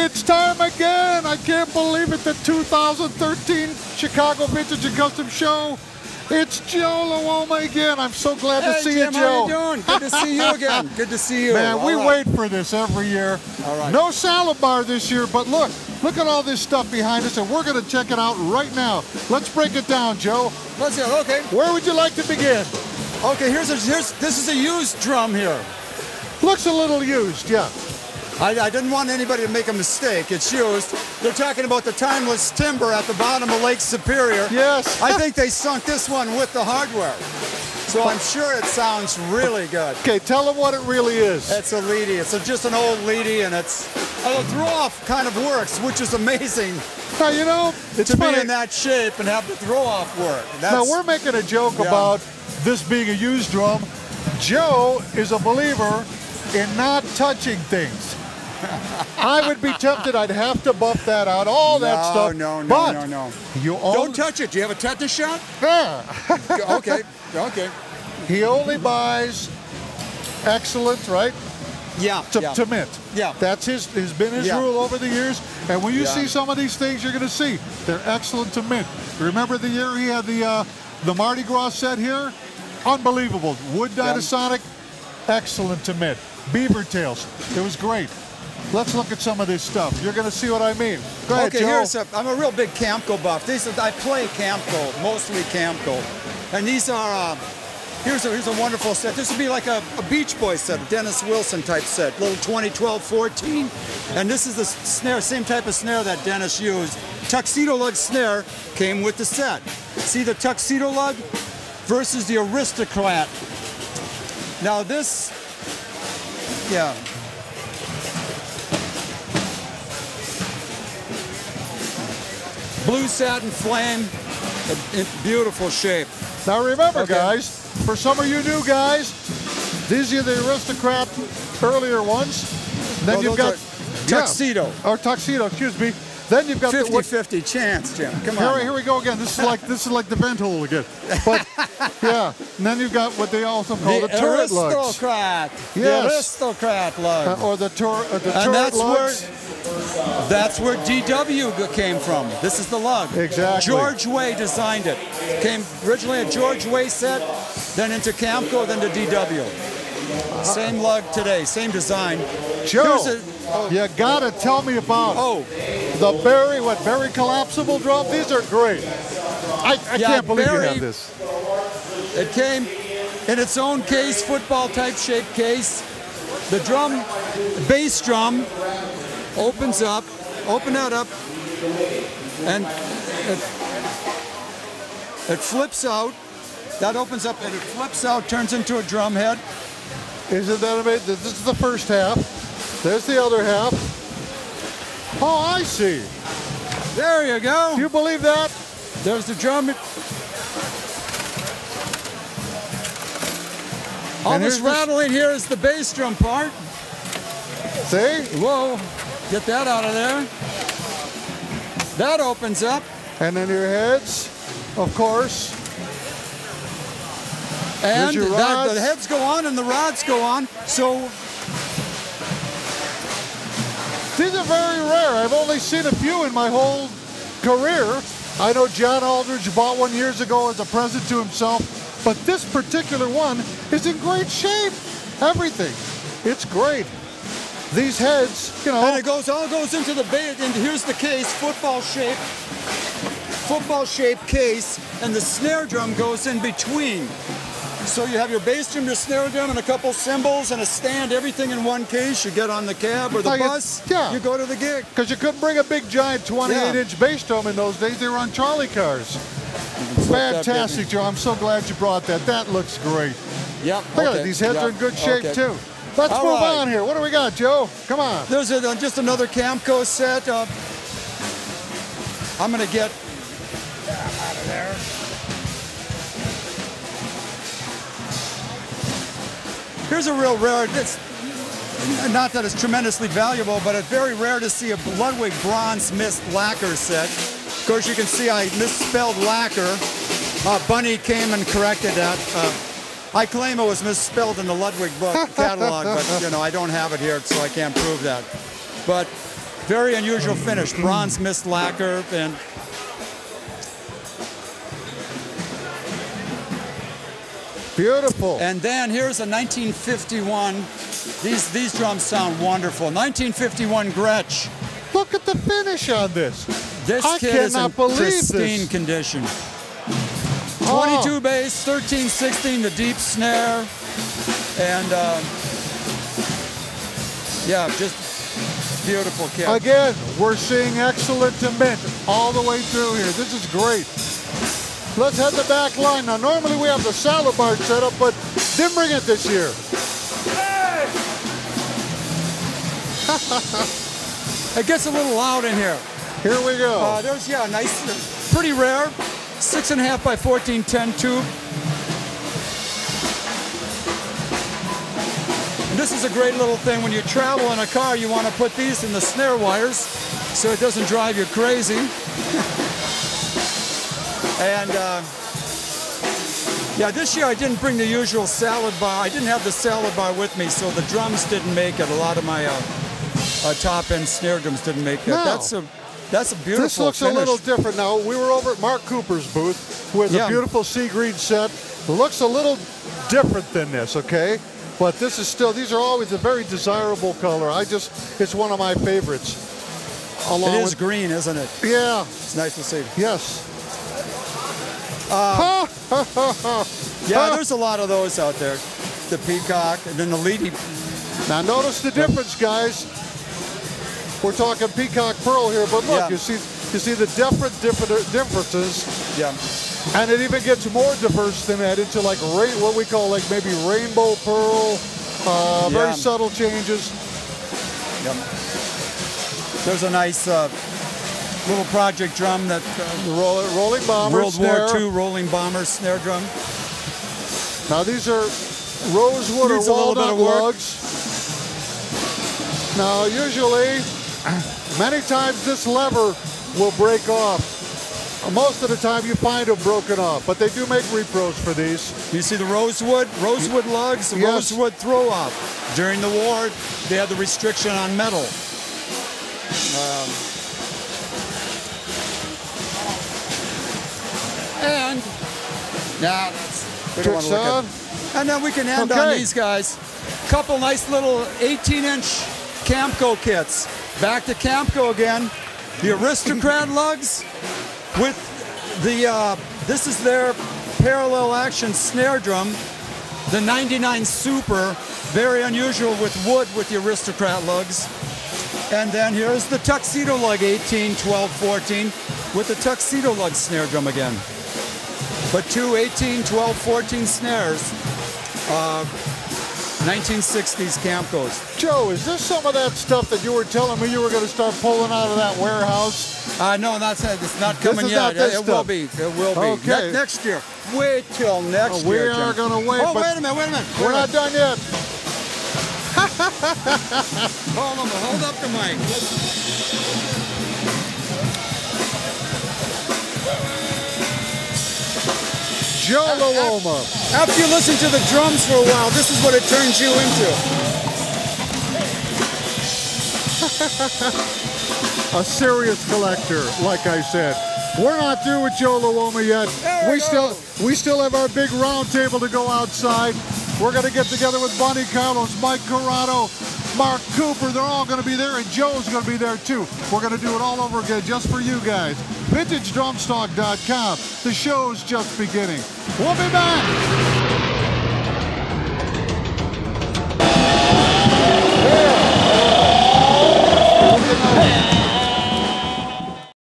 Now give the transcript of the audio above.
It's time again. I can't believe it. The 2013 Chicago Vintage and Custom Show. It's Joe Luoma again. I'm so glad to see Jim, you, Joe. How you doing? Good to see you again. Good to see you. Man, we wait for this every year. All right. No salad bar this year, but look at all this stuff behind us, and we're going to check it out right now. Let's break it down, Joe. Let's go. Okay. Where would you like to begin? Okay. This is a used drum here. Looks a little used, yeah. I didn't want anybody to make a mistake. It's used. They're talking about the timeless timber at the bottom of Lake Superior. Yes. I think they sunk this one with the hardware. So I'm sure it sounds really good. Okay, tell them what it really is. It's a leady. It's just an old leady, and it's the throw-off kind of works, which is amazing. Now, you know, it's to funny. be in that shape and have the throw-off work. Now, we're making a joke about this being a used drum. Joe is a believer in not touching things. I would be tempted. I'd have to buff that out, all that stuff. No. You don't touch it. Do you have a tetanus shot? Yeah. Okay. He only buys excellent, right? Yeah. To mint. Yeah. That's has been his rule over the years. And when you see some of these things, you're going to see they're excellent to mint. Remember the year he had the Mardi Gras set here? Unbelievable. Wood Dynasonic, excellent to mint. Beaver tails, it was great. Let's look at some of this stuff. You're going to see what I mean. Go ahead, Joe. I'm a real big Camco buff. I play Camco, mostly Camco. And these are, here's a wonderful set. This would be like a Beach Boy set, a Dennis Wilson type set, little 2012-14. And this is the snare, same type of snare that Dennis used. Tuxedo lug snare came with the set. See the tuxedo lug versus the Aristocrat. Now this, blue satin flame, in beautiful shape. Now remember, guys, for some of you new guys, these are the Aristocrat earlier ones. Then you've got tuxedo. Or tuxedo, excuse me. Then you've got 50-50 chance, Jim. Come on. Here we go again. This is like the vent hole again. But yeah, and then you've got what they also call the turret lugs. Aristocrat. Yes. The Aristocrat lug. Or the turret lugs. And that's where DW came from. This is the lug. Exactly. George Way designed it. Came originally a George Way set, then into Camco, then to DW. Same lug today, same design. Joe, you gotta tell me about the Berry collapsible drum. These are great. I can't believe you have this. It came in its own case, football type shaped case. The drum, bass drum, opens up, open that up, and it flips out. That opens up and it flips out, turns into a drum head. Isn't that amazing? This is the first half. There's the other half. Oh, I see. There you go. Do you believe that? There's the drum. All this rattling here is the bass drum part. See? Whoa. Get that out of there. That opens up. And then your heads, of course. And the heads go on and the rods go on. So these are very rare. I've only seen a few in my whole career. I know John Aldridge bought one years ago as a present to himself, but this particular one is in great shape. Everything. It's great. These heads, you know. And it all goes into the base, and here's the case, football shaped case, and the snare drum goes in between. So you have your bass drum, your snare drum, and a couple cymbals and a stand, everything in one case. You get on the cab or the bus, you go to the gig. Because you couldn't bring a big, giant 28-inch bass drum in those days. They were on Charlie cars. Fantastic, Joe. I'm so glad you brought that. That looks great. Yep. Look at it. These heads are in good shape, too. Let's move on here. What do we got, Joe? Come on. There's just another Camco set. I'm going to get out of there. Here's a real rare, it's not that it's tremendously valuable, but it's very rare to see a Ludwig bronze mist lacquer set. Of course, you can see I misspelled lacquer. Bunny came and corrected that. I claim it was misspelled in the Ludwig book catalog, but I don't have it here, so I can't prove that. But Very unusual finish, bronze mist lacquer, and beautiful. And then here's a 1951. These drums sound wonderful. 1951 Gretsch. Look at the finish on this. This kit is in pristine condition. 22 bass, 13/16, the deep snare, and yeah, just beautiful kit. Again, we're seeing excellent to mint all the way through here. This is great. Let's head the back line. Now, normally we have the salad bar set up, but didn't bring it this year. Hey! It gets a little loud in here. Here we go. There's, yeah, nice, pretty rare, 6.5 by 1410 tube. And this is a great little thing. When you travel in a car, you want to put these in the snare wires so it doesn't drive you crazy. And yeah, this year I didn't bring the usual salad bar. I didn't have the salad bar with me, so the drums didn't make it. A lot of my top-end snare drums didn't make it. No. That's a beautiful This looks finish. a little different now. We were over at Mark Cooper's booth with a beautiful sea green set. It looks a little different than this, okay? But this is still, these are always a very desirable color. It's one of my favorites. It is green, isn't it? Yeah. It's nice to see. Yes. Yeah, there's a lot of those out there. The peacock, and then the leady. Now notice the difference, guys. We're talking peacock pearl here, but look, you see the differences. Yeah. And it even gets more diverse than that into like what we call like maybe rainbow pearl, very subtle changes. Yep. There's a nice little project drum that rolling bomber World War II rolling bomber snare drum. Now these are rosewood or walnut lugs. Now usually, many times this lever will break off. Most of the time you find them broken off, but they do make repros for these. You see the rosewood lugs, the rosewood throw off. During the war, they had the restriction on metal. And now we don't want to look at. And then we can end on these guys. Couple nice little 18-inch Camco kits. Back to Camco again. The Aristocrat lugs with the this is their parallel action snare drum. The 99 Super, very unusual with wood with the Aristocrat lugs. And then here's the Tuxedo lug 18, 12, 14 with the Tuxedo lug snare drum again. But two 18, 12, 14 snares. 1960s Camcos. Joe, is this some of that stuff that you were telling me you were going to start pulling out of that warehouse? No, it's not coming yet. It will be. It will be. Okay. Next year. Wait till next year. We are going to wait. Oh, wait a minute. We're not done yet. Hold up the mic. Joe Luoma. After you listen to the drums for a while, this is what it turns you into. A serious collector, like I said. We're not through with Joe Luoma yet. We still have our big round table to go outside. We're going to get together with Bonnie Carlos, Mike Corrado, Mark Cooper. They're all going to be there, and Joe's going to be there too. We're going to do it all over again just for you guys. VintageDrumStock.com. The show's just beginning. We'll be back. Yeah.